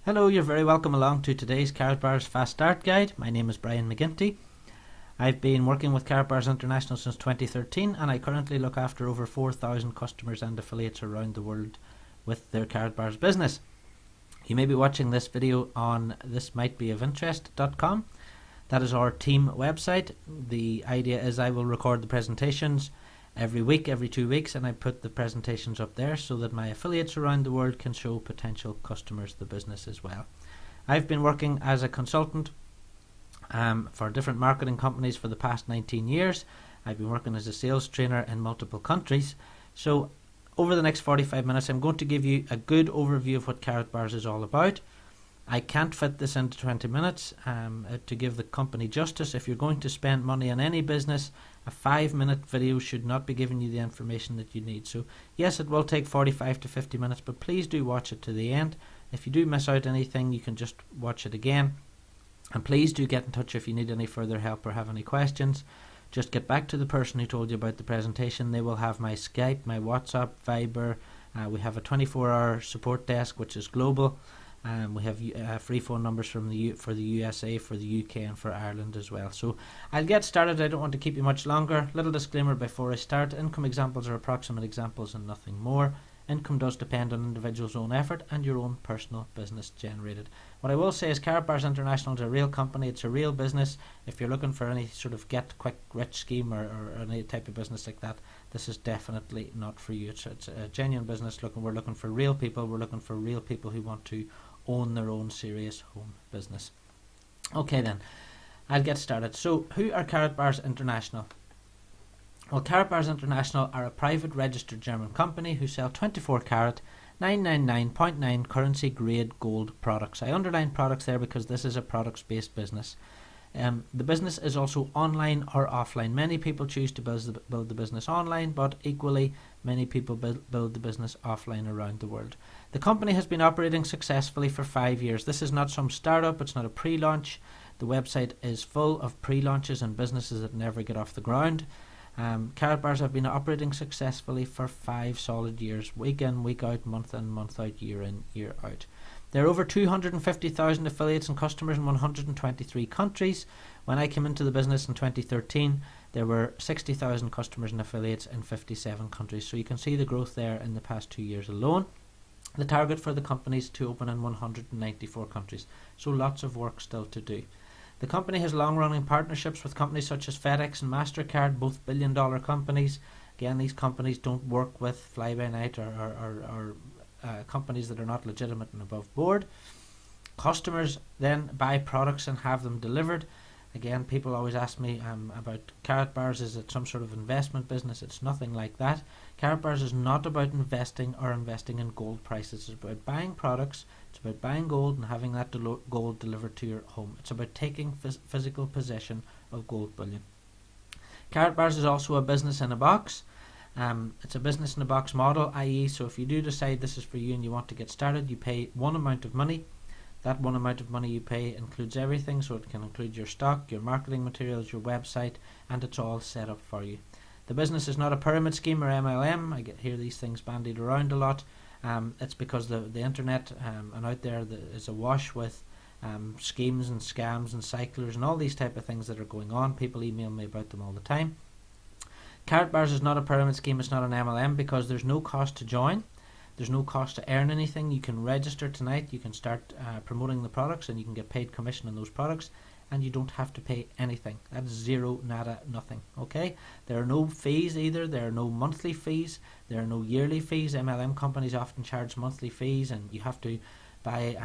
Hello, you're very welcome along to today's Karatbars Fast Start Guide. My name is Brian McGinty. I've been working with Karatbars International since 2013 and I currently look after over 4,000 customers and affiliates around the world with their Karatbars business. You may be watching this video on thismightbeofinterest.com. That is our team website. The idea is I will record the presentations every week, every 2 weeks, and I put the presentations up there so that my affiliates around the world can show potential customers the business as well. I've been working as a consultant for different marketing companies for the past 19 years. I've been working as a sales trainer in multiple countries. So over the next 45 minutes I'm going to give you a good overview of what Karatbars is all about. I can't fit this into 20 minutes to give the company justice. If you're going to spend money on any business, a 5-minute video should not be giving you the information that you need. So yes, it will take 45 to 50 minutes, but please do watch it to the end. If you do miss out anything, you can just watch it again. And please do get in touch if you need any further help or have any questions. Just get back to the person who told you about the presentation. They will have my Skype, my WhatsApp, Viber. We have a 24-hour support desk which is global. We have free phone numbers for the USA, for the UK and for Ireland as well. So I'll get started. I don't want to keep you much longer. Little disclaimer before I start. Income examples are approximate examples and nothing more. Income does depend on individual's own effort and your own personal business generated. What I will say is Karatbars International is a real company. It's a real business. If you're looking for any sort of get quick rich scheme or any type of business like that, this is definitely not for you. It's a genuine business. We're looking for real people. We're looking for real people who want to own their own serious home business. Okay then, I'll get started. So who are Karatbars International? Well, Karatbars International are a private registered German company who sell 24 karat 999.9 currency grade gold products. I underline products there because this is a products based business. The business is also online or offline. Many people choose to build the business online, but equally many people build the business offline around the world. The company has been operating successfully for 5 years. This is not some startup, it's not a pre-launch. The website is full of pre-launches and businesses that never get off the ground. Karatbars have been operating successfully for 5 solid years, week in, week out, month in, month out, year in, year out. There are over 250,000 affiliates and customers in 123 countries. When I came into the business in 2013, there were 60,000 customers and affiliates in 57 countries. So you can see the growth there in the past 2 years alone. The target for the company is to open in 194 countries. So lots of work still to do. The company has long-running partnerships with companies such as FedEx and MasterCard, both billion-dollar companies. Again, these companies don't work with fly-by-night or companies that are not legitimate and above board. Customers then buy products and have them delivered. Again, people always ask me about Karatbars. Is it some sort of investment business? It's nothing like that. Karatbars is not about investing in gold prices. It's about buying products. It's about buying gold and having that gold delivered to your home. It's about taking physical possession of gold bullion. Karatbars is also a business in a box. It's a business in a box model, i.e. so if you do decide this is for you and you want to get started, you pay one amount of money. That one amount of money you pay includes everything, so it can include your stock, your marketing materials, your website, and it's all set up for you. The business is not a pyramid scheme or MLM. I hear these things bandied around a lot. It's because the internet and out there is awash with schemes and scams and cyclers and all these type of things that are going on. People email me about them all the time. Karatbars is not a pyramid scheme. It's not an MLM because there's no cost to join. There's no cost to earn anything. You can register tonight. You can start promoting the products and you can get paid commission on those products and you don't have to pay anything. That's zero, nada, nothing. Okay? There are no fees either. There are no monthly fees. There are no yearly fees. MLM companies often charge monthly fees and you have to buy,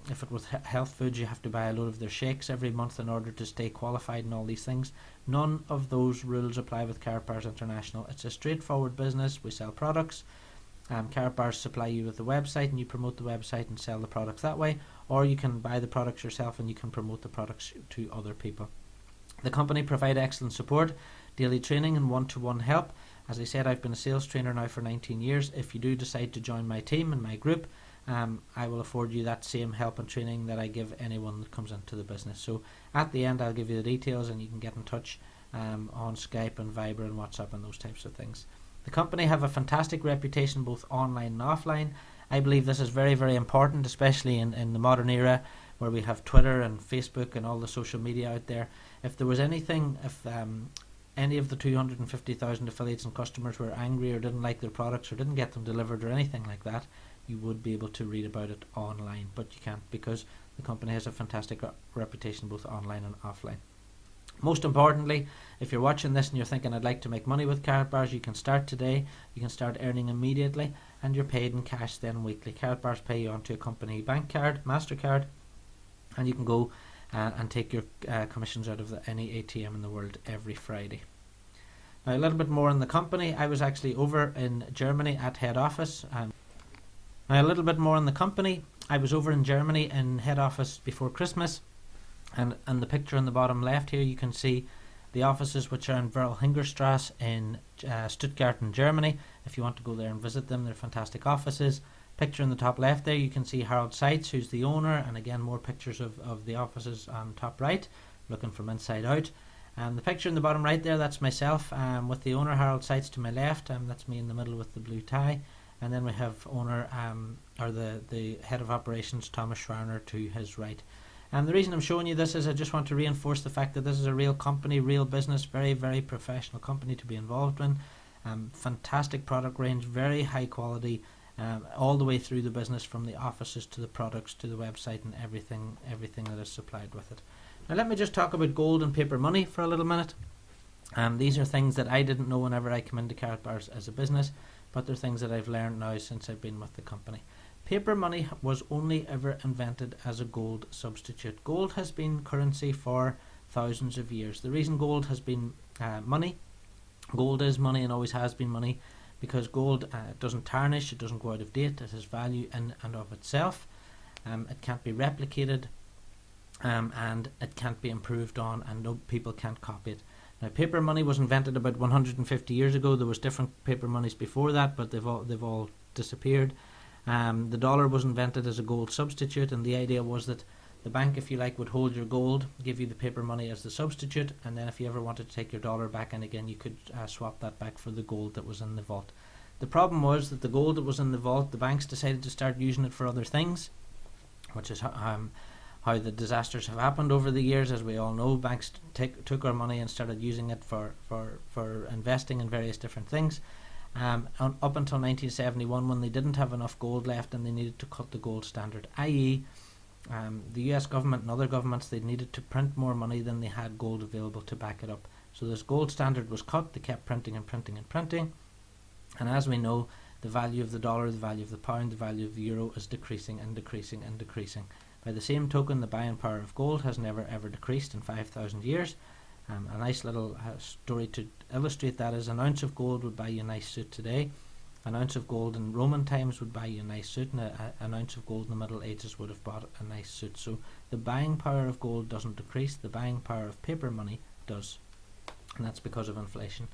if it was health foods, you have to buy a load of their shakes every month in order to stay qualified and all these things. None of those rules apply with Karatbars International. It's a straightforward business. We sell products. Karatbars supply you with the website and you promote the website and sell the products that way, or you can buy the products yourself and you can promote the products to other people. The company provide excellent support, daily training and one-to-one help. As I said, I've been a sales trainer now for 19 years. If you do decide to join my team and my group, I will afford you that same help and training that I give anyone that comes into the business. So at the end I'll give you the details and you can get in touch on Skype and Viber and WhatsApp and those types of things. The company have a fantastic reputation both online and offline. I believe this is very, very important, especially in the modern era where we have Twitter and Facebook and all the social media out there. If there was anything, if any of the 250,000 affiliates and customers were angry or didn't like their products or didn't get them delivered or anything like that, you would be able to read about it online, but you can't, because the company has a fantastic reputation both online and offline. Most importantly, if you're watching this and you're thinking, I'd like to make money with Karatbars, you can start today. You can start earning immediately, and you're paid in cash then weekly. Karatbars pay you onto a company bank card, MasterCard, and you can go and take your commissions out of any ATM in the world every Friday. Now, a little bit more on the company. I was actually over in Germany at head office. Now, a little bit more on the company. I was over in Germany in head office before Christmas, and the picture on the bottom left here, you can see the offices, which are in Verlhingerstrasse in Stuttgart in Germany. If you want to go there and visit them, they're fantastic offices. Picture in the top left there, you can see Harold Seitz, who's the owner, and again more pictures of the offices on top right, looking from inside out. The picture in the bottom right there, that's myself with the owner Harold Seitz to my left. That's me in the middle with the blue tie. And then we have owner, or the head of operations, Thomas Schwerner, to his right. And the reason I'm showing you this is I just want to reinforce the fact that this is a real company, real business, very, very professional company to be involved in. Fantastic product range, very high quality, all the way through the business, from the offices to the products to the website and everything that is supplied with it. Now let me just talk about gold and paper money for a little minute. These are things that I didn't know whenever I came into Karatbars as a business, but they're things that I've learned now since I've been with the company. Paper money was only ever invented as a gold substitute. Gold has been currency for thousands of years. The reason gold has been money, gold is money and always has been money, because gold doesn't tarnish, it doesn't go out of date, it has value in and of itself. It can't be replicated, and it can't be improved on, and no people can't copy it. Now, paper money was invented about 150 years ago. There was different paper monies before that, but they've all disappeared. The dollar was invented as a gold substitute, and the idea was that the bank, if you like, would hold your gold, give you the paper money as the substitute, and then if you ever wanted to take your dollar back in again, you could swap that back for the gold that was in the vault. The problem was that the gold that was in the vault, the banks decided to start using it for other things, which is how the disasters have happened over the years. As we all know, banks took our money and started using it for investing in various different things. Up until 1971, when they didn't have enough gold left and they needed to cut the gold standard, i.e. the US government and other governments, they needed to print more money than they had gold available to back it up. So this gold standard was cut, they kept printing and printing and printing, and as we know, the value of the dollar, the value of the pound, the value of the euro is decreasing and decreasing and decreasing. By the same token, the buying power of gold has never ever decreased in 5,000 years. A nice little story to illustrate that is, an ounce of gold would buy you a nice suit today. An ounce of gold in Roman times would buy you a nice suit, and an ounce of gold in the Middle Ages would have bought a nice suit. So the buying power of gold doesn't decrease, the buying power of paper money does, and that's because of inflation.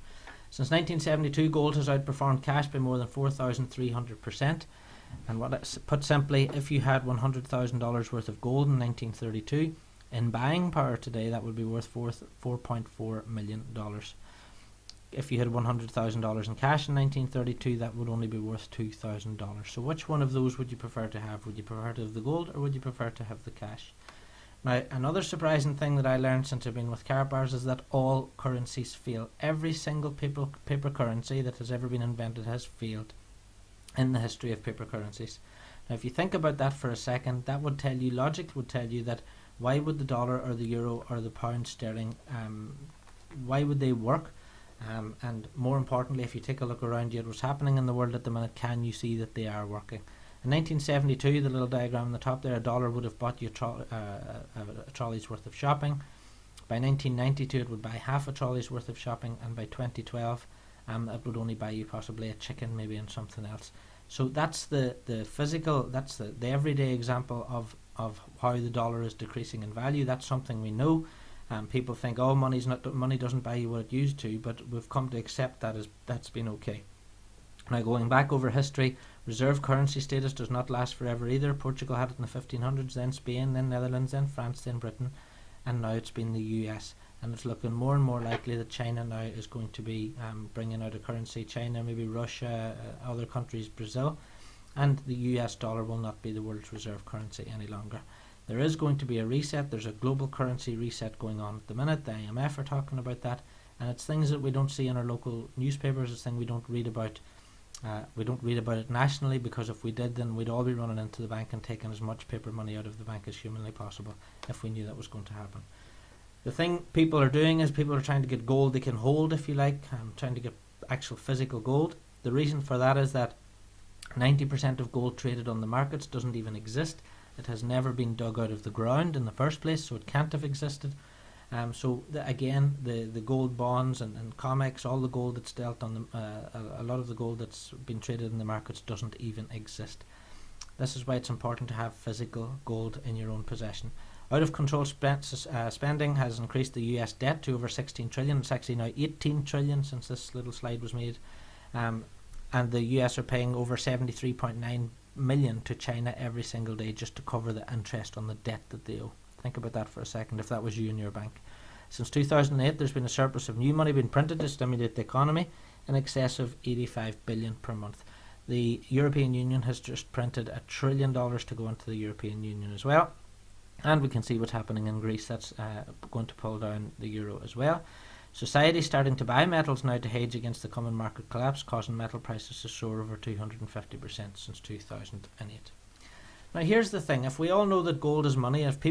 Since 1972, gold has outperformed cash by more than 4,300%. And put simply, if you had $100,000 worth of gold in 1932, in buying power today, that would be worth $4.4 million. If you had $100,000 in cash in 1932, that would only be worth $2,000. So which one of those would you prefer to have? Would you prefer to have the gold, or would you prefer to have the cash? Now, another surprising thing that I learned since I've been with Karatbars is that all currencies fail. Every single paper currency that has ever been invented has failed in the history of paper currencies. Now, if you think about that for a second, that would tell you, logic would tell you that why would the dollar or the euro or the pound sterling, why would they work? And more importantly, if you take a look around you at what's happening in the world at the minute, can you see that they are working? In 1972, the little diagram on the top there, a dollar would have bought you a trolley's worth of shopping. By 1992, it would buy half a trolley's worth of shopping, and by 2012, it would only buy you possibly a chicken, maybe, and something else. So that's the physical, that's the everyday example of how the dollar is decreasing in value. That's something we know. People think, oh, money doesn't buy you what it used to, but we've come to accept that's been okay. Now, going back over history, reserve currency status does not last forever either. Portugal had it in the 1500s, then Spain, then Netherlands, then France, then Britain, and now it's been the US. And it's looking more and more likely that China now is going to be bringing out a currency. China, maybe Russia, other countries, Brazil. and the US dollar will not be the world's reserve currency any longer. There is going to be a reset. There's a global currency reset going on at the minute. The IMF are talking about that, and it's things that we don't see in our local newspapers. It's things we don't read about. We don't read about it nationally, because if we did, then we'd all be running into the bank and taking as much paper money out of the bank as humanly possible if we knew that was going to happen. The thing people are doing is people are trying to get gold they can hold, if you like, trying to get actual physical gold. The reason for that is that 90% of gold traded on the markets doesn't even exist. It has never been dug out of the ground in the first place, so it can't have existed. The gold bonds and COMEX, all the gold that's dealt on a lot of the gold that's been traded in the markets doesn't even exist. This is why it's important to have physical gold in your own possession. Out of control spending has increased the US debt to over 16 trillion. It's actually now 18 trillion since this little slide was made. And the US are paying over 73.9 million to China every single day just to cover the interest on the debt that they owe. Think about that for a second, if that was you and your bank. Since 2008, there's been a surplus of new money being printed to stimulate the economy in excess of 85 billion per month. The European Union has just printed $1 trillion to go into the European Union as well. And we can see what's happening in Greece. That's going to pull down the euro as well. Society is starting to buy metals now to hedge against the coming market collapse, causing metal prices to soar over 250% since 2008. Now here's the thing, if we all know that gold is money, if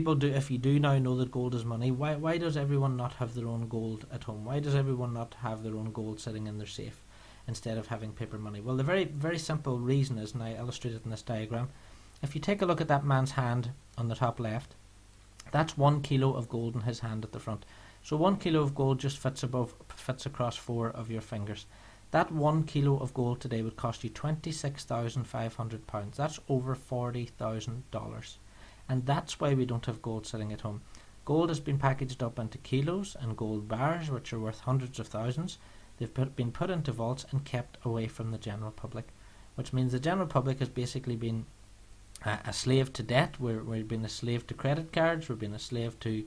you do now know that gold is money, why does everyone not have their own gold at home? Why does everyone not have their own gold sitting in their safe instead of having paper money? Well, the very, very simple reason is, and I illustrate it in this diagram, if you take a look at that man's hand on the top left, that's 1 kilo of gold in his hand at the front. So 1 kilo of gold just fits across 4 of your fingers. That 1 kilo of gold today would cost you £26,500. That's over $40,000. And that's why we don't have gold sitting at home. Gold has been packaged up into kilos and gold bars, which are worth hundreds of thousands. They've been put into vaults and kept away from the general public, which means the general public has basically been a slave to debt. We've been a slave to credit cards. We've been a slave to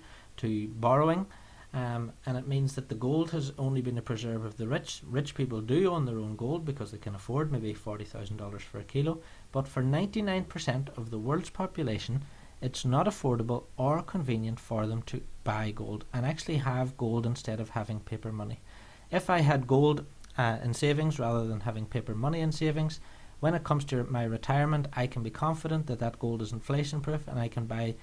borrowing. And it means that the gold has only been a preserve of the rich. Rich people do own their own gold because they can afford maybe $40,000 for a kilo. But for 99% of the world's population, it's not affordable or convenient for them to buy gold and actually have gold instead of having paper money. If I had gold in savings rather than having paper money in savings, when it comes to my retirement, I can be confident that that gold is inflation proof and I can buy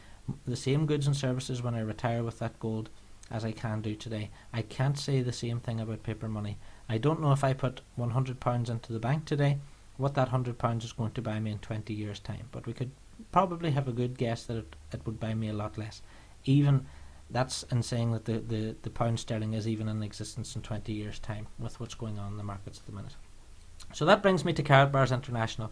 the same goods and services when I retire with that gold as I can do today. I can't say the same thing about paper money. I don't know if I put £100 into the bank today, what that £100 is going to buy me in 20 years' time. But we could probably have a good guess that it would buy me a lot less. Even that's in saying that the pound sterling is even in existence in 20 years' time with what's going on in the markets at the minute. So that brings me to Karatbars International.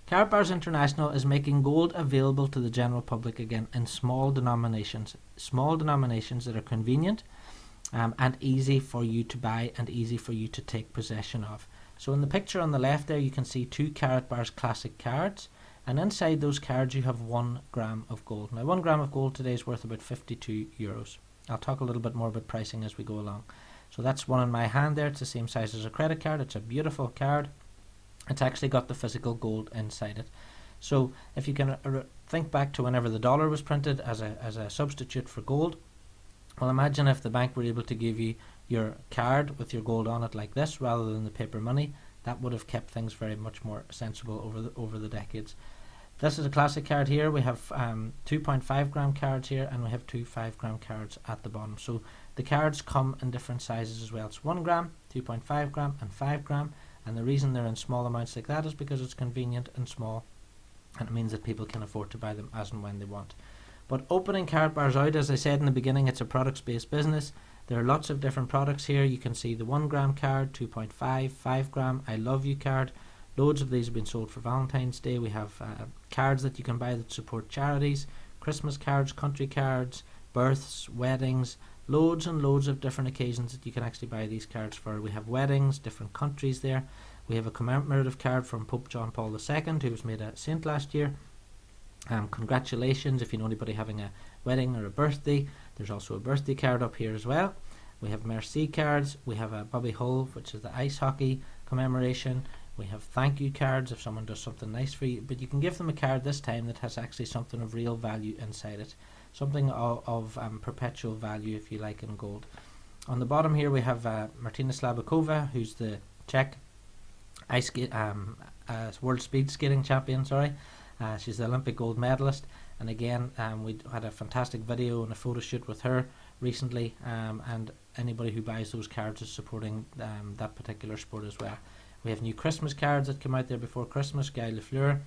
Karatbars International is making gold available to the general public again in small denominations that are convenient and easy for you to buy and easy for you to take possession of. So in the picture on the left there you can see 2 Karatbars classic cards, and inside those cards you have 1 gram of gold. Now 1 gram of gold today is worth about €52. I'll talk a little bit more about pricing as we go along. So that's one in my hand there. It's the same size as a credit card. It's a beautiful card. It's actually got the physical gold inside it. So if you can think back to whenever the dollar was printed as a substitute for gold, well, imagine if the bank were able to give you your card with your gold on it like this rather than the paper money. That would have kept things very much more sensible over the decades. This is a classic card here. We have 2.5 gram cards here, and we have 2 5 gram cards at the bottom. So the cards come in different sizes as well. It's 1 gram, 2.5 gram and 5 gram. And the reason they're in small amounts like that is because it's convenient and small, and it means that people can afford to buy them as and when they want. But opening Karatbars out, as I said in the beginning, it's a products-based business. There are lots of different products here. You can see the 1 gram card, 2.5, 5 gram, I love you card. Loads of these have been sold for Valentine's Day. We have cards that you can buy that support charities, Christmas cards, country cards, births, weddings, loads and loads of different occasions that you can actually buy these cards for. We have weddings, different countries there. We have a commemorative card from Pope John Paul II, who was made a saint last year. Congratulations if you know anybody having a wedding or a birthday. There's also a birthday card up here as well. We have Merci cards. We have a Bobby Hull, which is the ice hockey commemoration. We have thank you cards if someone does something nice for you, but you can give them a card this time that has actually something of real value inside it, something of perpetual value, if you like, in gold. On the bottom here we have Martina Slabakova, who's the Czech world speed skating champion. She's the Olympic gold medalist, and again we had a fantastic video and a photo shoot with her recently, and anybody who buys those cards is supporting that particular sport as well. We have new Christmas cards that come out there before Christmas. Guy Lafleur,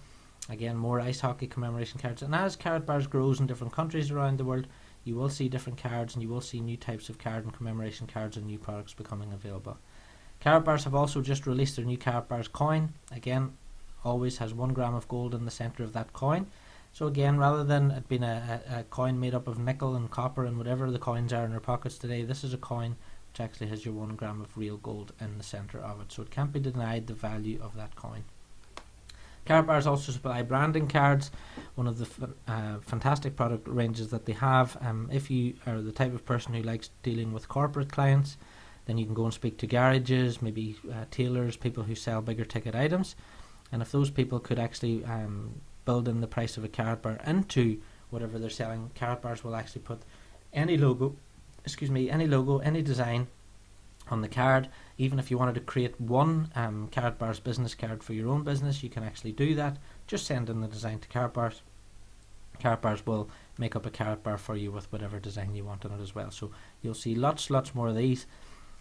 again more ice hockey commemoration cards. And as Karatbars grows in different countries around the world, you will see different cards, and you will see new types of card and commemoration cards and new products becoming available. Karatbars have also just released their new Karatbars coin. Again, always has 1 gram of gold in the centre of that coin. So again, rather than it being a coin made up of nickel and copper and whatever the coins are in our pockets today, this is a coin which actually has your 1 gram of real gold in the centre of it. So it can't be denied the value of that coin. Karatbars also supply branding cards, one of the fantastic product ranges that they have. If you are the type of person who likes dealing with corporate clients, then you can go and speak to garages, maybe tailors, people who sell bigger ticket items. And if those people could actually build in the price of a Karatbar into whatever they're selling, Karatbars will actually put any logo, any design on the card. Even if you wanted to create one Karatbars business card for your own business, you can actually do that. Just send in the design to Karatbars. Karatbars will make up a Karatbar for you with whatever design you want on it as well. So you'll see lots more of these.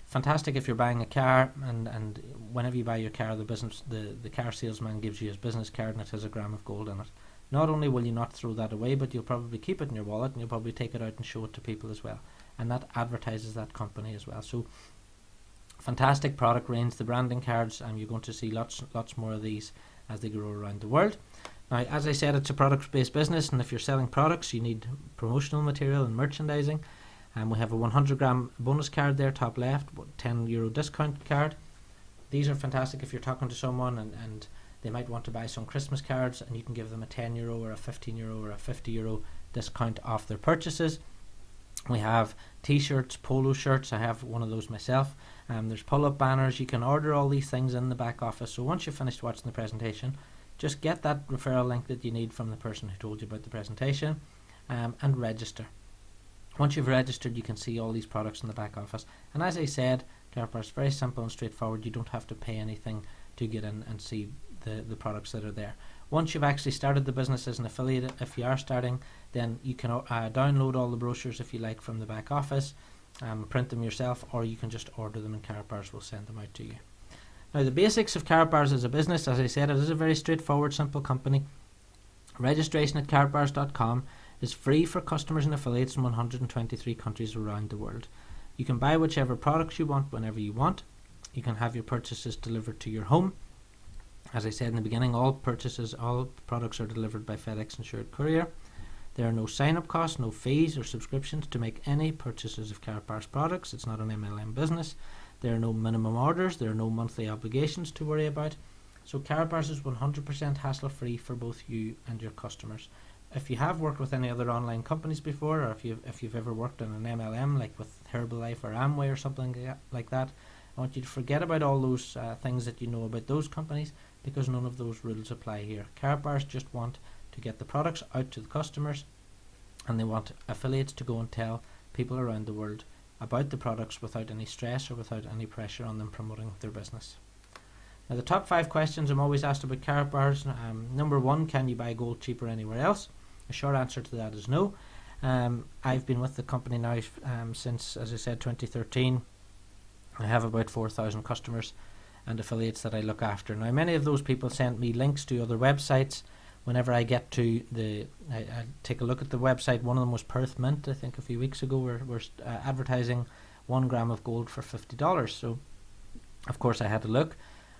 Fantastic if you're buying a car, and whenever you buy your car, the car salesman gives you his business card and it has 1 gram of gold in it. Not only will you not throw that away, but you'll probably keep it in your wallet, and you'll probably take it out and show it to people as well. And that advertises that company as well. So fantastic product range, the branding cards, and you're going to see lots more of these as they grow around the world. Now, as I said, it's a product-based business, and if you're selling products, you need promotional material and merchandising. We have a 100 gram bonus card there, top left, €10 discount card. These are fantastic if you're talking to someone and they might want to buy some Christmas cards, and you can give them a €10 or a €15 or a €50 discount off their purchases. We have t-shirts, polo shirts. I have one of those myself. There's pull-up banners. You can order all these things in the back office. So once you've finished watching the presentation, just get that referral link that you need from the person who told you about the presentation, and register. Once you've registered, you can see all these products in the back office. And as I said, Karatbars is very simple and straightforward. You don't have to pay anything to get in and see the products that are there. Once you've actually started the business as an affiliate, if you are starting, then you can download all the brochures if you like from the back office, print them yourself, or you can just order them and Karatbars will send them out to you. Now, the basics of Karatbars as a business, as I said, it is a very straightforward, simple company. Registration at karatbars.com is free for customers and affiliates in 123 countries around the world. You can buy whichever products you want whenever you want. You can have your purchases delivered to your home. As I said in the beginning, all products are delivered by FedEx Insured Courier. There are no sign-up costs, no fees or subscriptions to make any purchases of Karatbars products. It's not an MLM business. There are no minimum orders. There are no monthly obligations to worry about. So Karatbars is 100% hassle-free for both you and your customers. If you have worked with any other online companies before, or if you've ever worked in an MLM like with Herbalife or Amway or something like that, I want you to forget about all those things that you know about those companies, because none of those rules apply here. Karatbars just want to get the products out to the customers, and they want affiliates to go and tell people around the world about the products without any stress or without any pressure on them promoting their business. Now, the top 5 questions I'm always asked about Karatbars. Number 1, can you buy gold cheaper anywhere else? The short answer to that is no. I've been with the company now since, as I said, 2013. I have about 4,000 customers and affiliates that I look after. Now, many of those people sent me links to other websites. Whenever I get to I take a look at the website. One of them was Perth Mint, I think a few weeks ago. We're advertising 1 gram of gold for $50. So, of course, I had to look.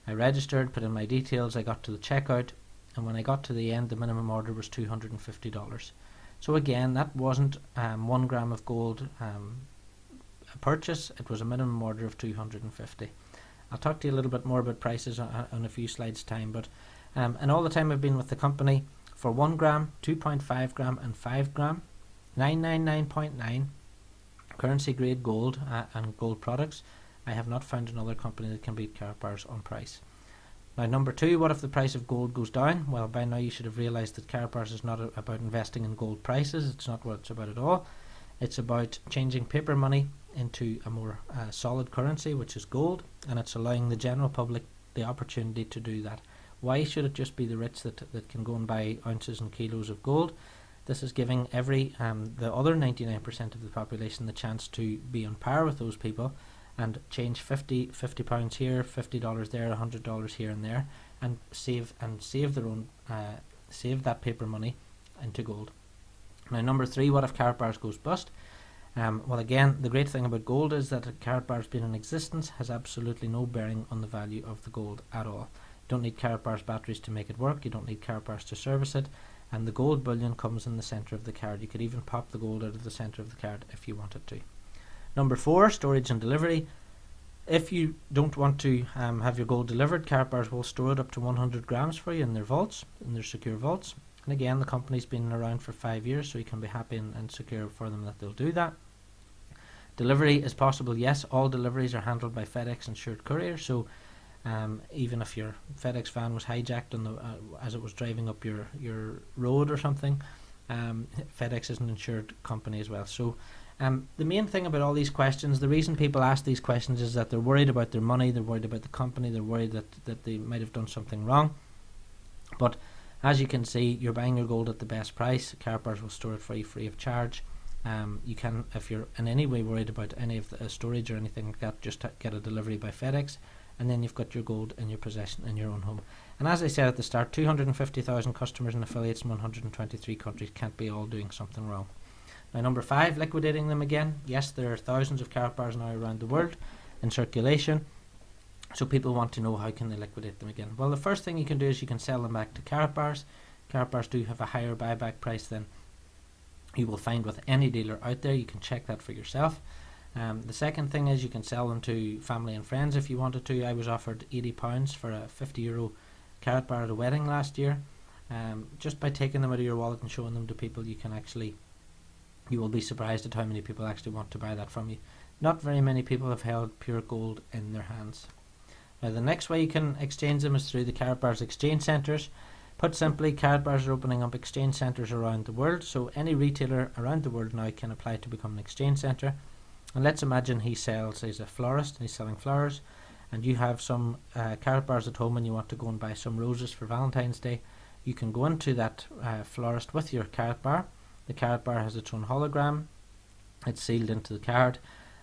I registered, put in my details, I got to the checkout, and when I got to the end, the minimum order was $250. So again, that wasn't 1 gram of gold a purchase, it was a minimum order of $250. I'll talk to you a little bit more about prices on a few slides time, but and all the time I've been with the company, for 1 gram, 2.5 gram and 5 gram, 999.9 currency grade gold and gold products, I have not found another company that can beat Karatbars on price. Now, number 2, what if the price of gold goes down? Well, by now you should have realised that Karatbars is not about investing in gold prices. It's not what it's about at all. It's about changing paper money into a more solid currency, which is gold, and it's allowing the general public the opportunity to do that. Why should it just be the rich that can go and buy ounces and kilos of gold? This is giving the other 99% of the population the chance to be on par with those people and change £50 here, $50 there, $100 here and there, and save their own save that paper money into gold. Now, number 3, what if Karatbars goes bust? Well, again, the great thing about gold is that Karatbars being in existence has absolutely no bearing on the value of the gold at all. You don't need Karatbars batteries to make it work. You don't need Karatbars to service it. And the gold bullion comes in the centre of the card. You could even pop the gold out of the centre of the card if you wanted to. Number 4, storage and delivery. If you don't want to have your gold delivered, Karatbars will store it up to 100 grams for you in their vaults, in their secure vaults. And again, the company's been around for 5 years, so you can be happy and secure for them that they'll do that. Delivery is possible, yes. All deliveries are handled by FedEx insured courier, so even if your FedEx van was hijacked as it was driving up your road or something, FedEx is an insured company as well. So the main thing about all these questions, the reason people ask these questions is that they're worried about their money, they're worried about the company, they're worried that they might have done something wrong. But as you can see, you're buying your gold at the best price. Karatbars will store it for you free of charge. You can, if you're in any way worried about any of the storage or anything like that, just get a delivery by FedEx, and then you've got your gold in your possession in your own home. And as I said at the start, 250,000 customers and affiliates in 123 countries can't be all doing something wrong. Now, number 5, liquidating them again. Yes, there are thousands of Karatbars now around the world in circulation, so people want to know how can they liquidate them again. Well, the first thing you can do is you can sell them back to Karatbars. Karatbars do have a higher buyback price than you will find with any dealer out there. You can check that for yourself. The second thing is you can sell them to family and friends if you wanted to. I was offered £80 for a €50 Karatbar at a wedding last year. Just by taking them out of your wallet and showing them to people, you will be surprised at how many people actually want to buy that from you. Not very many people have held pure gold in their hands. Now, the next way you can exchange them is through the Karatbars exchange centres. Put simply, Karatbars are opening up exchange centres around the world, so any retailer around the world now can apply to become an exchange centre. And let's imagine he's a florist and he's selling flowers, and you have some Karatbars at home and you want to go and buy some roses for Valentine's Day. You can go into that florist with your Karatbar. The Karatbar has its own hologram. It's sealed into the card.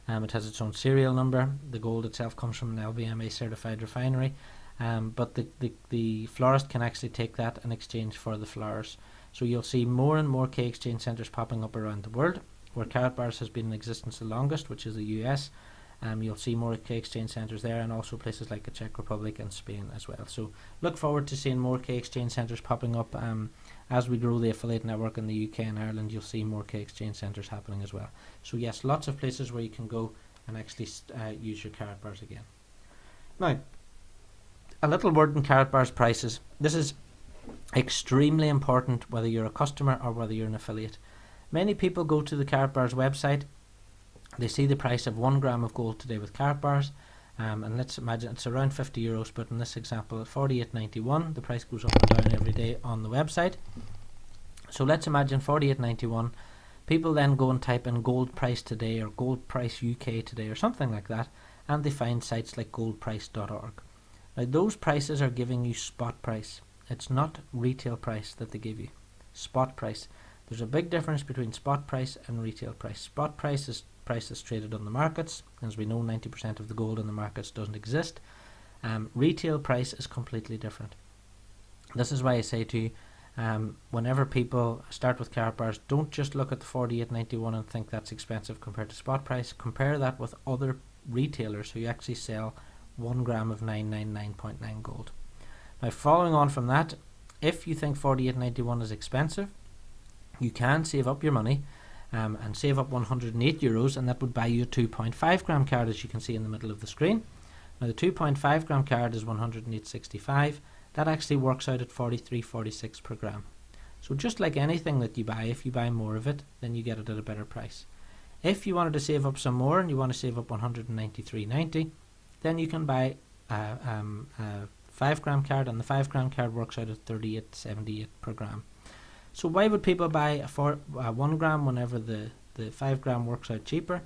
It has its own serial number. The gold itself comes from an LBMA certified refinery. But the florist can actually take that and exchange for the flowers. So you'll see more and more K-exchange centres popping up around the world. Where Karatbars has been in existence the longest, which is the US, you'll see more K-exchange centres there, and also places like the Czech Republic and Spain as well. So look forward to seeing more K-exchange centres popping up. As we grow the affiliate network in the UK and Ireland, you'll see more K-exchange centres happening as well. So yes, lots of places where you can go and actually use your Karatbars again. Now, a little word on Karatbars prices. This is extremely important whether you're a customer or whether you're an affiliate. Many people go to the Karatbars website, they see the price of 1 gram of gold today with Karatbars, and let's imagine it's around €50, but in this example at $48.91, the price goes up and down every day on the website. So let's imagine $48.91. People then go and type in gold price today or gold price UK today or something like that, and they find sites like goldprice.org. Now, those prices are giving you spot price. It's not retail price that they give you. Spot price. There's a big difference between spot price and retail price. Spot price is prices traded on the markets. As we know, 90% of the gold in the markets doesn't exist. Retail price is completely different. This is why I say to you, whenever people start with Karatbars, don't just look at the $48.91 and think that's expensive compared to spot price. Compare that with other retailers who actually sell 1 gram of 999.9 gold. Now, following on from that, if you think $48.91 is expensive, you can save up your money and save up €108, and that would buy you a 2.5 gram card, as you can see in the middle of the screen. Now, the 2.5 gram card is $108.65. That actually works out at $43.46 per gram. So just like anything that you buy, if you buy more of it, then you get it at a better price. If you wanted to save up some more and you want to save up $193.90, then you can buy 5 gram card, and the 5 gram card works out at 38.78 per gram. So why would people buy a 1 gram whenever the 5 gram works out cheaper?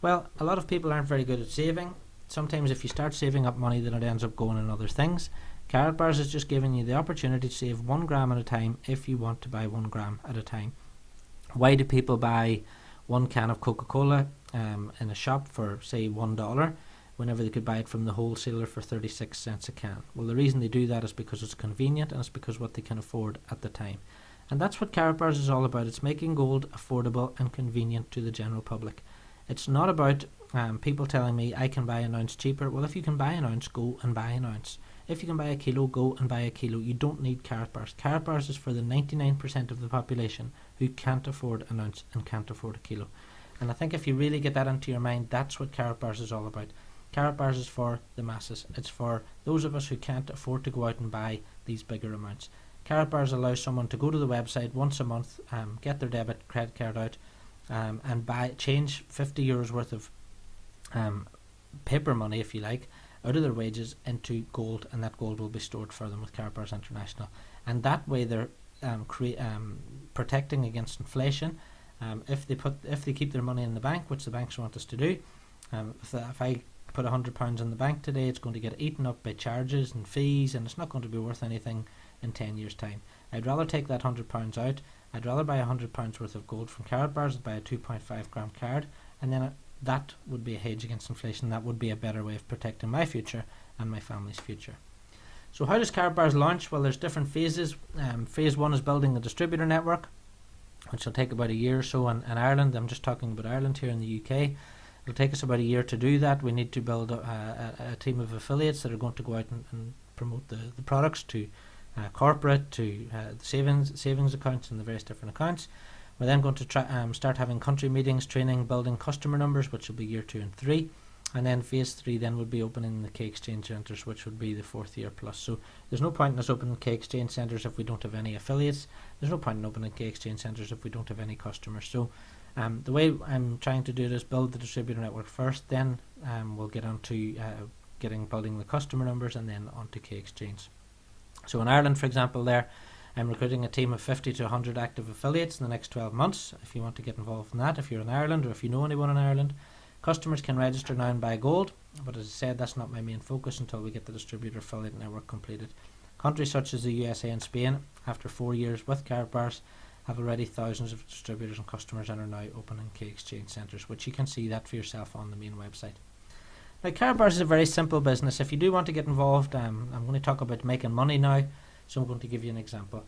Well, a lot of people aren't very good at saving. Sometimes if you start saving up money, then it ends up going in other things. Karatbars is just giving you the opportunity to save 1 gram at a time if you want to buy 1 gram at a time. Why do people buy 1 can of Coca-Cola in a shop for, say, $1 whenever they could buy it from the wholesaler for 36 cents a can? Well, the reason they do that is because it's convenient, and it's because what they can afford at the time. And that's what Karatbars is all about. It's making gold affordable and convenient to the general public. It's not about people telling me I can buy an ounce cheaper. Well, if you can buy an ounce, go and buy an ounce. If you can buy a kilo, go and buy a kilo. You don't need Karatbars. Karatbars is for the 99% of the population who can't afford an ounce and can't afford a kilo. And I think if you really get that into your mind, that's what Karatbars is all about. Karatbars is for the masses. It's for those of us who can't afford to go out and buy these bigger amounts. Karatbars allows someone to go to the website once a month, get their debit credit card out, and change €50 worth of paper money, if you like, out of their wages into gold, and that gold will be stored for them with Karatbars International. And that way they're protecting against inflation. If they keep their money in the bank, which the banks want us to do, if I put £100 in the bank today, it's going to get eaten up by charges and fees, and it's not going to be worth anything in 10 years' time. I'd rather take that £100 out. I'd rather buy £100 worth of gold from Karatbars than buy a 2.5 gram card, and then that would be a hedge against inflation. That would be a better way of protecting my future and my family's future. So how does Karatbars launch? Well, there's different phases. Phase 1 is building a distributor network, which will take about a year or so in Ireland. I'm just talking about Ireland here in the UK. It'll take us about a year to do that. We need to build a team of affiliates that are going to go out and promote the products to corporate, to savings accounts and the various different accounts. We're then going to start having country meetings, training, building customer numbers, which will be year 2 and 3. And then phase 3 then would be opening the K Exchange centres, which would be the 4th year plus. So there's no point in us opening K Exchange centres if we don't have any affiliates. There's no point in opening K Exchange centres if we don't have any customers. So the way I'm trying to do it is build the distributor network first, then we'll get on to building the customer numbers, and then on to K Exchange. So in Ireland, for example, I'm recruiting a team of 50 to 100 active affiliates in the next 12 months. If you want to get involved in that, if you're in Ireland or if you know anyone in Ireland, customers can register now and buy gold, but as I said, that's not my main focus until we get the distributor affiliate network completed. Countries such as the USA and Spain, after 4 years with Karatbars, have already thousands of distributors and customers and are now opening K Exchange centres, which you can see that for yourself on the main website. Now, Karatbars is a very simple business. If you do want to get involved, I'm going to talk about making money now, so I'm going to give you an example.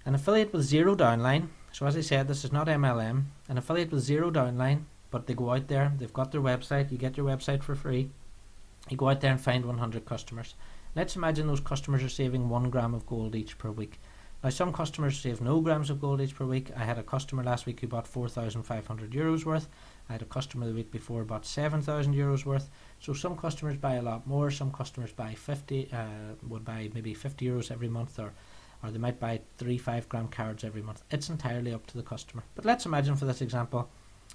An affiliate with 0 downline, so as I said, this is not MLM, an affiliate with 0 downline, but they go out there, they've got their website, you get your website for free, you go out there and find 100 customers. Let's imagine those customers are saving 1 gram of gold each per week. Now, some customers save no grams of gold each per week. I had a customer last week who bought €4,500 worth. I had a customer the week before bought €7,000 worth. So some customers buy a lot more. Some customers buy would buy maybe €50 every month, or they might buy 3 5-gram cards every month. It's entirely up to the customer. But let's imagine for this example,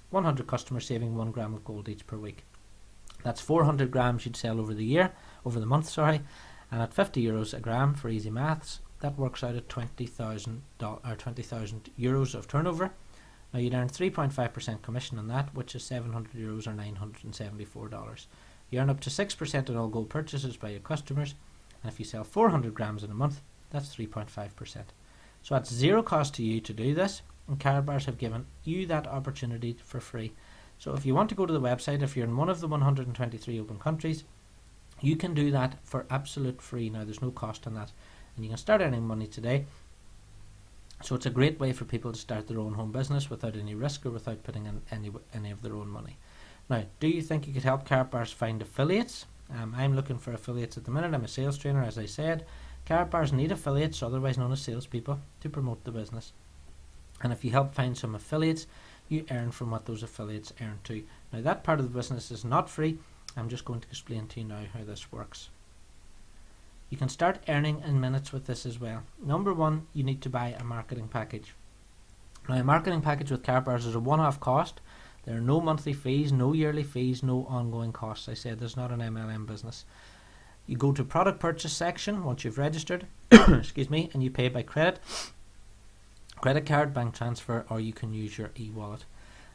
100 customers saving 1 gram of gold each per week. That's 400 grams you'd sell over the month, and at €50 a gram for easy maths, that works out at €20,000 of turnover. Now you'd earn 3.5% commission on that, which is €700 or $974. You earn up to 6% on all gold purchases by your customers, and if you sell 400 grams in a month, that's 3.5%. So at 0 cost to you to do this, and Karatbars have given you that opportunity for free. So if you want to go to the website, if you're in one of the 123 open countries, you can do that for absolute free. Now there's no cost on that, and you can start earning money today. So it's a great way for people to start their own home business without any risk or without putting in any of their own money. Now, do you think you could help Karatbars find affiliates? I'm looking for affiliates at the minute. I'm a sales trainer, as I said. Karatbars need affiliates, otherwise known as salespeople, to promote the business. And if you help find some affiliates, you earn from what those affiliates earn too. Now that part of the business is not free. I'm just going to explain to you now how this works. You can start earning in minutes with this as well. Number 1, you need to buy a marketing package. Now a marketing package with Karatbars is a one-off cost. There are no monthly fees, no yearly fees, no ongoing costs. I said there's not an MLM business. You go to product purchase section once you've registered, excuse me, and you pay by credit card, bank transfer, or you can use your e-wallet.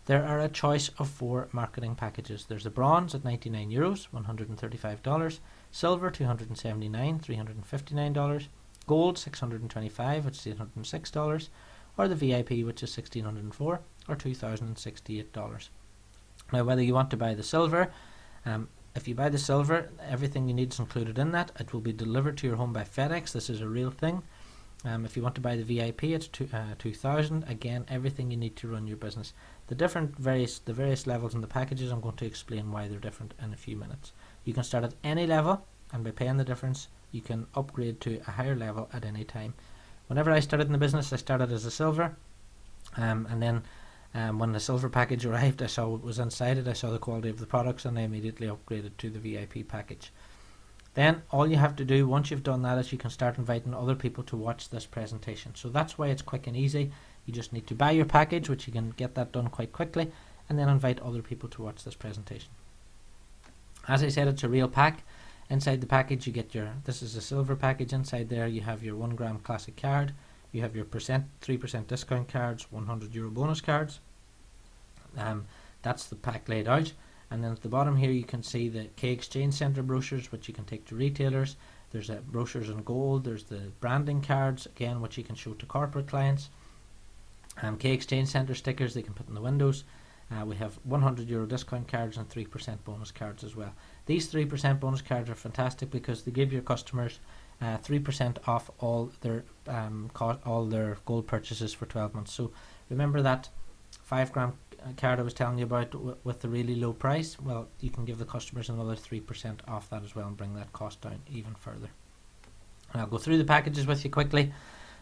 There are a choice of 4 marketing packages. There's a bronze at €99, $135, silver $279, $359, gold $625, which is $806, or the VIP, which is $1,604 or $2,068. Now, whether you want to buy the silver, if you buy the silver, everything you need is included in that. It will be delivered to your home by FedEx. This is a real thing. If you want to buy the VIP, it's $2,000. Again, everything you need to run your business. The various levels in the packages, I'm going to explain why they're different in a few minutes. You can start at any level, and by paying the difference, you can upgrade to a higher level at any time. Whenever I started in the business, I started as a silver, and then when the silver package arrived, I saw what was inside it, I saw the quality of the products, and I immediately upgraded to the VIP package. Then all you have to do once you've done that is you can start inviting other people to watch this presentation. So that's why it's quick and easy. You just need to buy your package, which you can get that done quite quickly, and then invite other people to watch this presentation. As I said, it's a real pack. Inside the package you get this is a silver package. Inside there you have your 1 gram classic card, you have your 3% discount cards, €100 bonus cards. That's the pack laid out. And then at the bottom here you can see the K Exchange Centre brochures, which you can take to retailers. There's brochures in gold. There's the branding cards, again, which you can show to corporate clients. K Exchange Centre stickers they can put in the windows. We have €100 discount cards and 3% bonus cards as well. These 3% bonus cards are fantastic because they give your customers 3% off all their gold purchases for 12 months. So remember that 5 gram card I was telling you about with the really low price? Well, you can give the customers another 3% off that as well and bring that cost down even further. And I'll go through the packages with you quickly.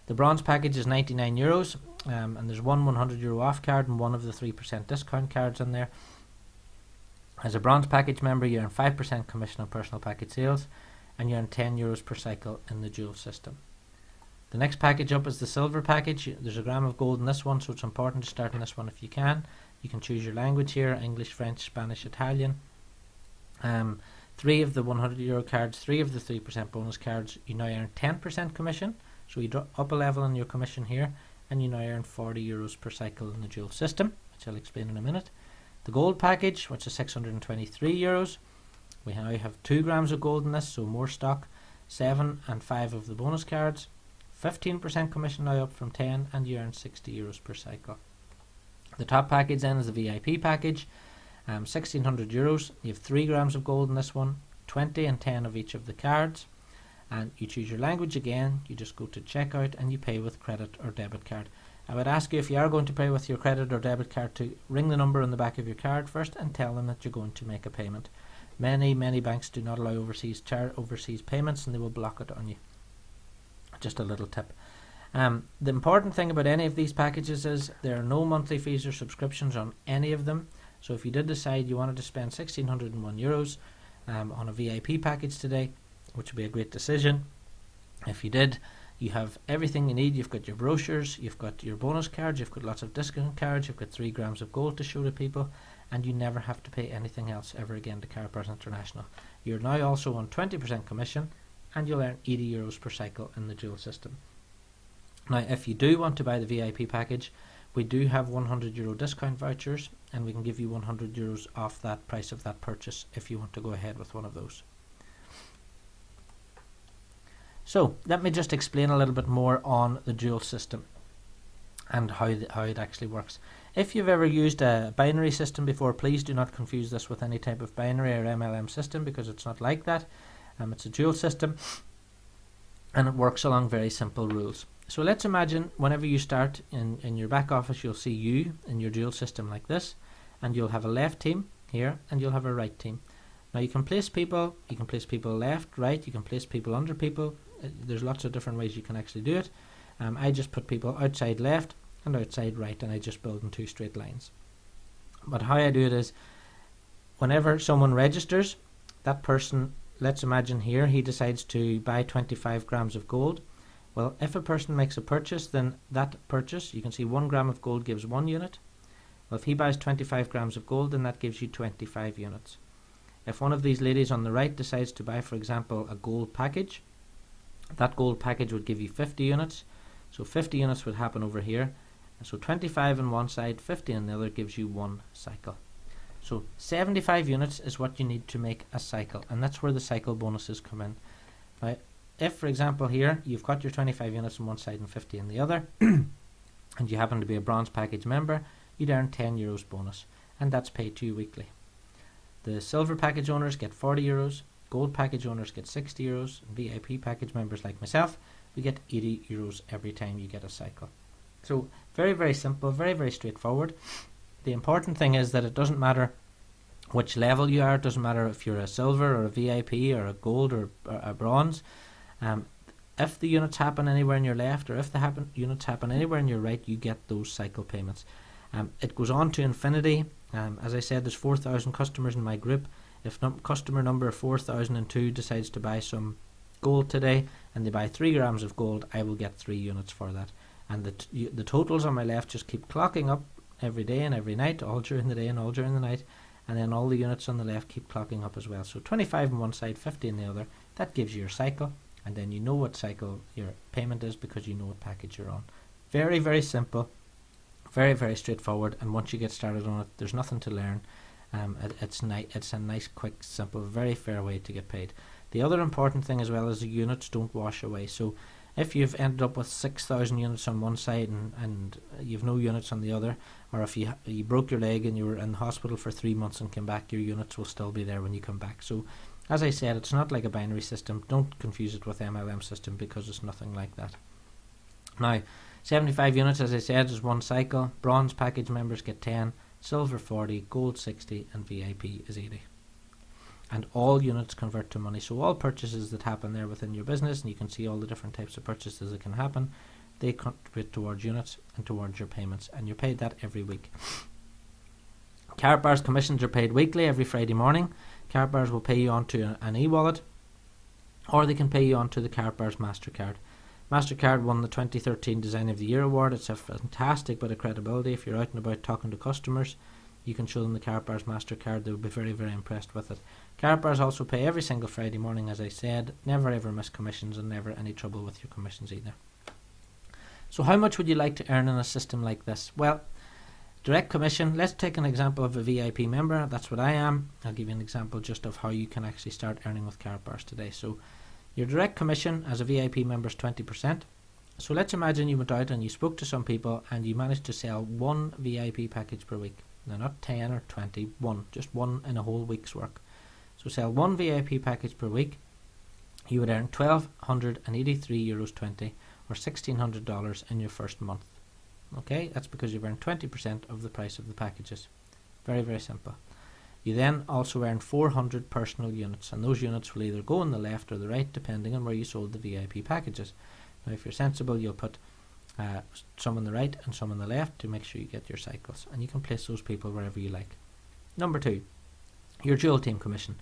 The bronze package is €99, and there's one €100 off card and one of the 3% discount cards in there. As a bronze package member, you earn 5% commission on personal package sales, and you earn €10 per cycle in the dual system. The next package up is the silver package. There's a gram of gold in this one, so it's important to start in this one if you can. You can choose your language here: English, French, Spanish, Italian. 3 of the €100 cards, 3 of the 3% bonus cards, you now earn 10% commission. So you drop up a level in your commission here, and you now earn €40 per cycle in the dual system, which I'll explain in a minute. The gold package, which is €623, we now have 2 grams of gold in this, so more stock. 7 and 5 of the bonus cards, 15% commission now up from 10, and you earn €60 per cycle. The top package then is the VIP package, €1,600. You have 3 grams of gold in this one, 20 and 10 of each of the cards, and you choose your language again. You just go to checkout and you pay with credit or debit card. I would ask you, if you are going to pay with your credit or debit card, to ring the number on the back of your card first and tell them that you're going to make a payment. Many banks do not allow overseas payments, and they will block it on you. Just a little tip. The important thing about any of these packages is there are no monthly fees or subscriptions on any of them. So if you did decide you wanted to spend €1,601 on a VIP package today, which would be a great decision, if you did, you have everything you need. You've got your brochures, you've got your bonus cards, you've got lots of discount cards, you've got 3 grams of gold to show to people, and you never have to pay anything else ever again to Karatbars International. You're now also on 20% commission, and you'll earn €80 per cycle in the dual system. Now, if you do want to buy the VIP package, we do have €100 discount vouchers, and we can give you €100 off that price of that purchase if you want to go ahead with one of those. So let me just explain a little bit more on the dual system and how it actually works. If you've ever used a binary system before, please do not confuse this with any type of binary or MLM system, because it's not like that. It's a dual system, and it works along very simple rules. So let's imagine whenever you start in your back office, you'll see you in your dual system like this, and you'll have a left team here and you'll have a right team. Now you can place people left, right, you can place people under people. There's lots of different ways you can actually do it. I just put people outside left and outside right, and I just build in 2 straight lines. But how I do it is, whenever someone registers, that person, let's imagine here, he decides to buy 25 grams of gold. Well, if a person makes a purchase, then that purchase, you can see 1 gram of gold gives 1 unit. Well, if he buys 25 grams of gold, then that gives you 25 units. if one of these ladies on the right decides to buy, for example, a gold package, that gold package would give you 50 units. So 50 units would happen over here. So 25 on one side, 50 on the other gives you one cycle. So 75 units is what you need to make a cycle, and that's where the cycle bonuses come in. Now, if, for example, here you've got your 25 units on one side and 50 on the other, and you happen to be a bronze package member, you'd earn €10 bonus, and that's paid to you weekly. The silver package owners get €40, gold package owners get €60, and VIP package members like myself, we get €80 every time you get a cycle. So very, very simple, very, very straightforward. The important thing is that it doesn't matter which level you are. It doesn't matter if you're a silver or a VIP or a gold or a bronze. If the units happen anywhere in your left, or if the units happen anywhere in your right, you get those cycle payments. It goes on to infinity. As I said, there's 4,000 customers in my group. If customer number 4002 decides to buy some gold today and they buy 3 grams of gold, I will get 3 units for that. And the totals on my left just keep clocking up every day and every night, all during the day and all during the night, and then all the units on the left keep clocking up as well. So 25 on one side, 50 on the other, that gives you your cycle, and then you know what cycle your payment is because you know what package you're on. Very, very simple, very, very straightforward, and once you get started on it, there's nothing to learn. It's a nice, quick, simple, very fair way to get paid. The other important thing as well is the units don't wash away. So if you've ended up with 6,000 units on one side and you've no units on the other, or if you broke your leg and you were in the hospital for 3 months and came back, your units will still be there when you come back. So as I said, it's not like a binary system. Don't confuse it with MLM system because it's nothing like that. Now, 75 units, as I said, is one cycle. Bronze package members get 10, silver 40, gold 60, and VIP is 80. And all units convert to money. So all purchases that happen there within your business, and you can see all the different types of purchases that can happen, they contribute towards units and towards your payments, and you're paid that every week. Karatbars commissions are paid weekly every Friday morning. Karatbars will pay you onto an e-wallet, or they can pay you onto the Karatbars MasterCard. MasterCard won the 2013 Design of the Year award. It's a fantastic bit of credibility. If you're out and about talking to customers, you can show them the Karatbars MasterCard. They'll be very, very impressed with it. Karatbars also pay every single Friday morning, as I said. Never ever miss commissions, and never any trouble with your commissions either. So how much would you like to earn in a system like this? Well, direct commission, let's take an example of a VIP member. That's what I am. I'll give you an example just of how you can actually start earning with Karatbars today. So your direct commission as a VIP member is 20%. So let's imagine you went out and you spoke to some people and you managed to sell one VIP package per week. Now, not 10 or 20, one, just one in a whole week's work. So sell one VIP package per week, you would earn €1,283.20 or $1,600 in your first month. Okay, that's because you've earned 20% of the price of the packages. Very, very simple. You then also earn 400 personal units, and those units will either go on the left or the right depending on where you sold the VIP packages. Now, if you're sensible, you'll put some on the right and some on the left to make sure you get your cycles, and you can place those people wherever you like. Number 2, your dual team commission.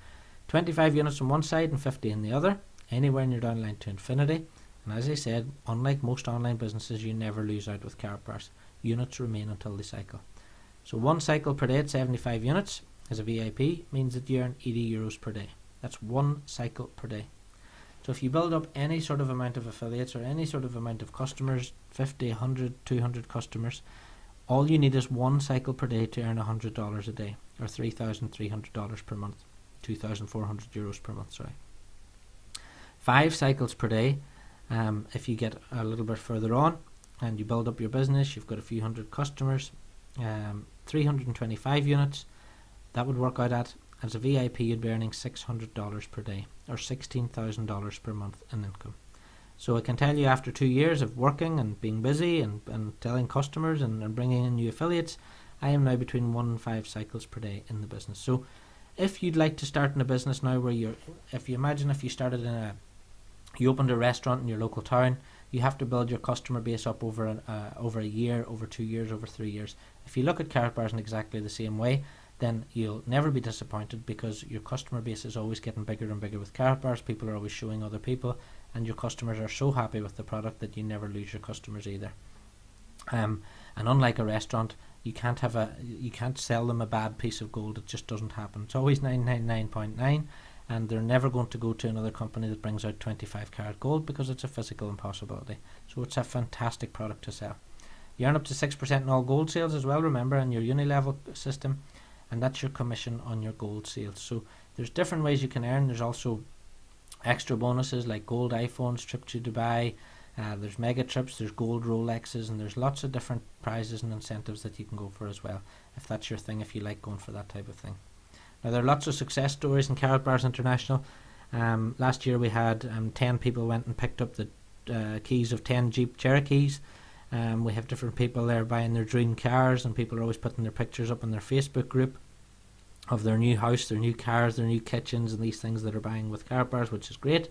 25 units on one side and 50 on the other, anywhere in your downline to infinity. And as I said, unlike most online businesses, you never lose out with Karatbars. Units remain until they cycle. So one cycle per day at 75 units as a VIP means that you earn €80 per day. That's one cycle per day. So if you build up any sort of amount of affiliates or any sort of amount of customers, 50, 100, 200 customers, all you need is one cycle per day to earn $100 a day, or $3,300 per month, €2,400 per month, sorry. 5 cycles per day. If you get a little bit further on and you build up your business, you've got a few hundred customers, 325 units, that would work out at, as a VIP, you'd be earning $600 per day, or $16,000 per month in income. So I can tell you, after 2 years of working and being busy and telling customers and bringing in new affiliates, I am now between 1 and 5 cycles per day in the business. So if you'd like to start in a business now where if you imagine if you started you opened a restaurant in your local town, you have to build your customer base up over a year, over 2 years, over 3 years. If you look at Karatbars in exactly the same way, then you'll never be disappointed, because your customer base is always getting bigger and bigger with Karatbars. People are always showing other people, and your customers are so happy with the product that you never lose your customers either. And unlike a restaurant, you can't sell them a bad piece of gold. It just doesn't happen. It's always 999.9, and they're never going to go to another company that brings out 25 karat gold, because it's a physical impossibility. So it's a fantastic product to sell. You earn up to 6% in all gold sales as well, remember, in your uni-level system, and that's your commission on your gold sales. So there's different ways you can earn. There's also extra bonuses like gold iPhones, trip to Dubai, there's mega trips, there's gold Rolexes, and there's lots of different prizes and incentives that you can go for as well, if that's your thing, if you like going for that type of thing. Now, there are lots of success stories in Karatbars International. Last year we had 10 people went and picked up the keys of 10 Jeep Cherokees. We have different people there buying their dream cars, and people are always putting their pictures up in their Facebook group of their new house, their new cars, their new kitchens, and these things that are buying with Karatbars, which is great.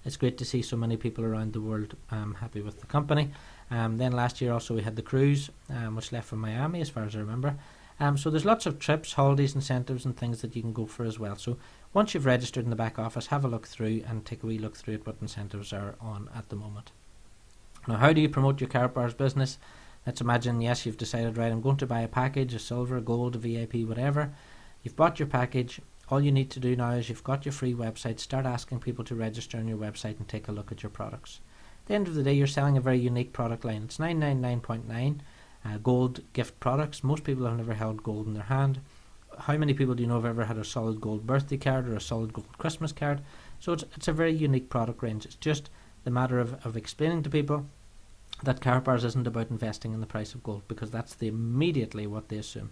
It's great to see so many people around the world happy with the company. Then last year also we had the cruise, which left from Miami as far as I remember. So there's lots of trips, holidays, incentives and things that you can go for as well. So once you've registered in the back office, have a look through and take a wee look through at what incentives are on at the moment. Now, how do you promote your Karatbars business? Let's imagine, yes, you've decided, right, I'm going to buy a package, a silver, gold, a VIP, whatever. You've bought your package. All you need to do now is you've got your free website. Start asking people to register on your website and take a look at your products. At the end of the day, you're selling a very unique product line. It's 999.9 gold gift products. Most people have never held gold in their hand. How many people do you know have ever had a solid gold birthday card or a solid gold Christmas card? So it's a very unique product range. It's just the matter of explaining to people that Karatbars isn't about investing in the price of gold, because that's immediately what they assume.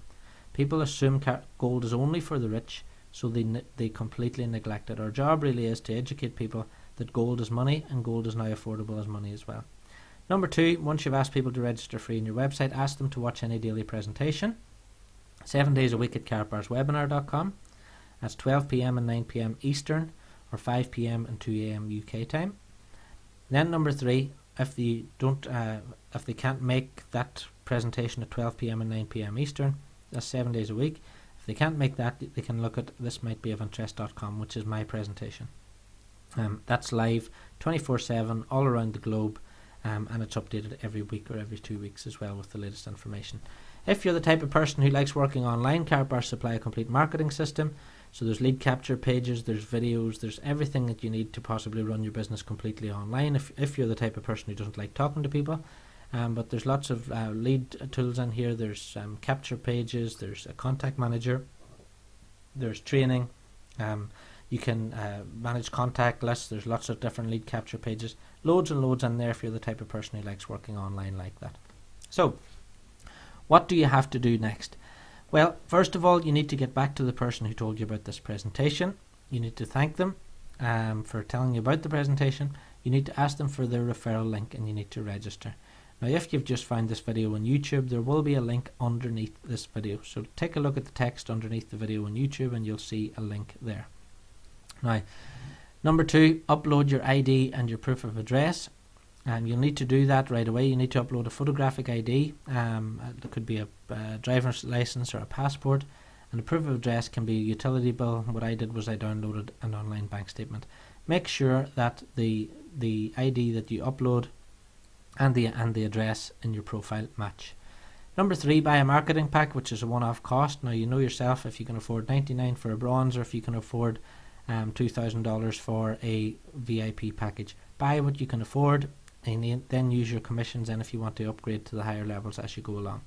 People assume gold is only for the rich, so they completely neglect it. Our job really is to educate people that gold is money, and gold is now affordable as money as well. Number 2, once you've asked people to register free on your website, ask them to watch any daily presentation. 7 days a week at karatbarswebinar.com. That's 12 p.m. and 9 p.m. Eastern, or 5 p.m. and 2 a.m. UK time. Then number 3, if they can't make that presentation at 12 p.m. and 9 p.m. Eastern, that's 7 days a week. If they can't make that, they can look at thismightbeofinterest.com, which is my presentation. That's live 24/7 all around the globe, and it's updated every week or every 2 weeks as well with the latest information. If you're the type of person who likes working online, Karatbars supply a complete marketing system. So there's lead capture pages, there's videos, there's everything that you need to possibly run your business completely online. If you're the type of person who doesn't like talking to people, but there's lots of lead tools in here. There's capture pages, there's a contact manager, there's training. You can manage contact lists. There's lots of different lead capture pages, loads and loads in there if you're the type of person who likes working online like that. So what do you have to do next? Well, first of all, you need to get back to the person who told you about this presentation. You need to thank them for telling you about the presentation. You need to ask them for their referral link, and you need to register. Now, if you've just found this video on YouTube, there will be a link underneath this video. So take a look at the text underneath the video on YouTube and you'll see a link there. Now, number 2, upload your ID and your proof of address. You'll need to do that right away. You need to upload a photographic ID. It could be a driver's license or a passport. And a proof of address can be a utility bill. What I did was I downloaded an online bank statement. Make sure that the ID that you upload and the address in your profile match. Number 3, buy a marketing pack, which is a one-off cost. Now, you know yourself if you can afford $99 for a bronze, or if you can afford $2,000 for a VIP package. Buy what you can afford, and then use your commissions then if you want to upgrade to the higher levels as you go along.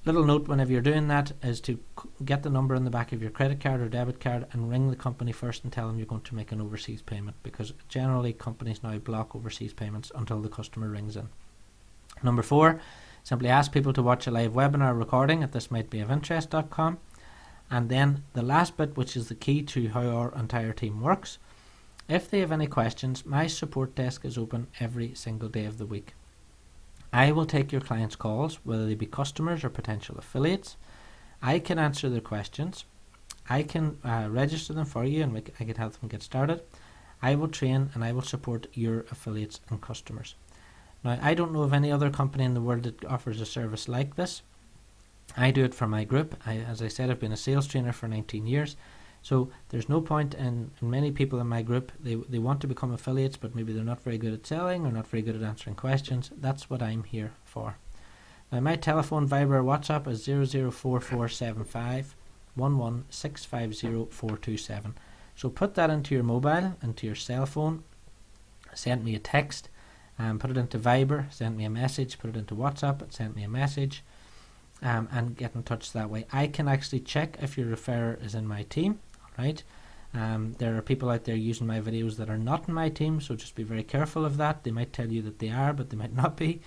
Little note whenever you're doing that is to get the number on the back of your credit card or debit card and ring the company first and tell them you're going to make an overseas payment, because generally companies now block overseas payments until the customer rings in. Number 4, simply ask people to watch a live webinar recording at thismightbeofinterest.com. And then the last bit, which is the key to how our entire team works. If they have any questions, my support desk is open every single day of the week. I will take your clients' calls, whether they be customers or potential affiliates. I can answer their questions. I can register them for you, and I can help them get started. I will train and I will support your affiliates and customers. Now, I don't know of any other company in the world that offers a service like this. I do it for my group. As I said, I've been a sales trainer for 19 years. So there's no point in many people in my group, they want to become affiliates, but maybe they're not very good at selling or not very good at answering questions. That's what I'm here for. My telephone, Viber, or WhatsApp is 004475 11650 So put that into your mobile, into your cell phone, send me a text, put it into Viber, send me a message, put it into WhatsApp, send me a message, and get in touch that way. I can actually check if your referrer is in my team, right? There are people out there using my videos that are not in my team, so just be very careful of that. They might tell you that they are, but they might not be.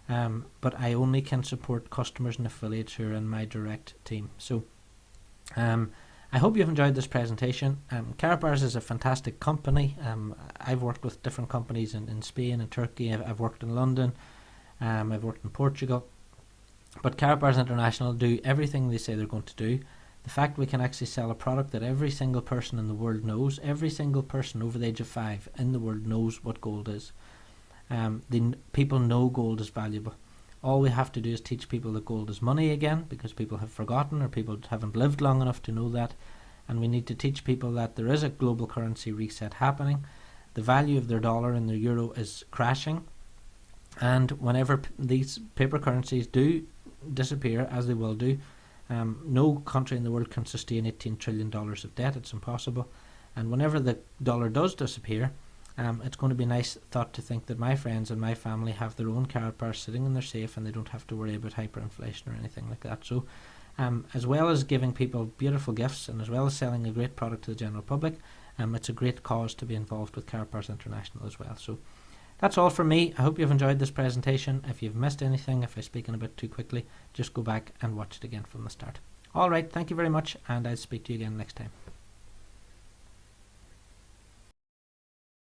But I only can support customers and affiliates who are in my direct team. So I hope you've enjoyed this presentation. Karatbars is a fantastic company. I've worked with different companies in Spain and Turkey. I've worked in London. I've worked in Portugal. But Karatbars International do everything they say they're going to do. The fact we can actually sell a product that every single person in the world knows, every single person over the age of 5 in the world knows what gold is. People know gold is valuable. All we have to do is teach people that gold is money again, because people have forgotten or people haven't lived long enough to know that. And we need to teach people that there is a global currency reset happening. The value of their dollar and their euro is crashing. And whenever these paper currencies do disappear, as they will do, no country in the world can sustain $18 trillion of debt. It's impossible. And whenever the dollar does disappear, it's going to be a nice thought to think that my friends and my family have their own Karatbars sitting in their safe, and they don't have to worry about hyperinflation or anything like that. So as well as giving people beautiful gifts and as well as selling a great product to the general public, it's a great cause to be involved with Karatbars International as well. So that's all from me. I hope you've enjoyed this presentation. If you've missed anything, if I speak in a bit too quickly, just go back and watch it again from the start. Alright, thank you very much, and I'll speak to you again next time.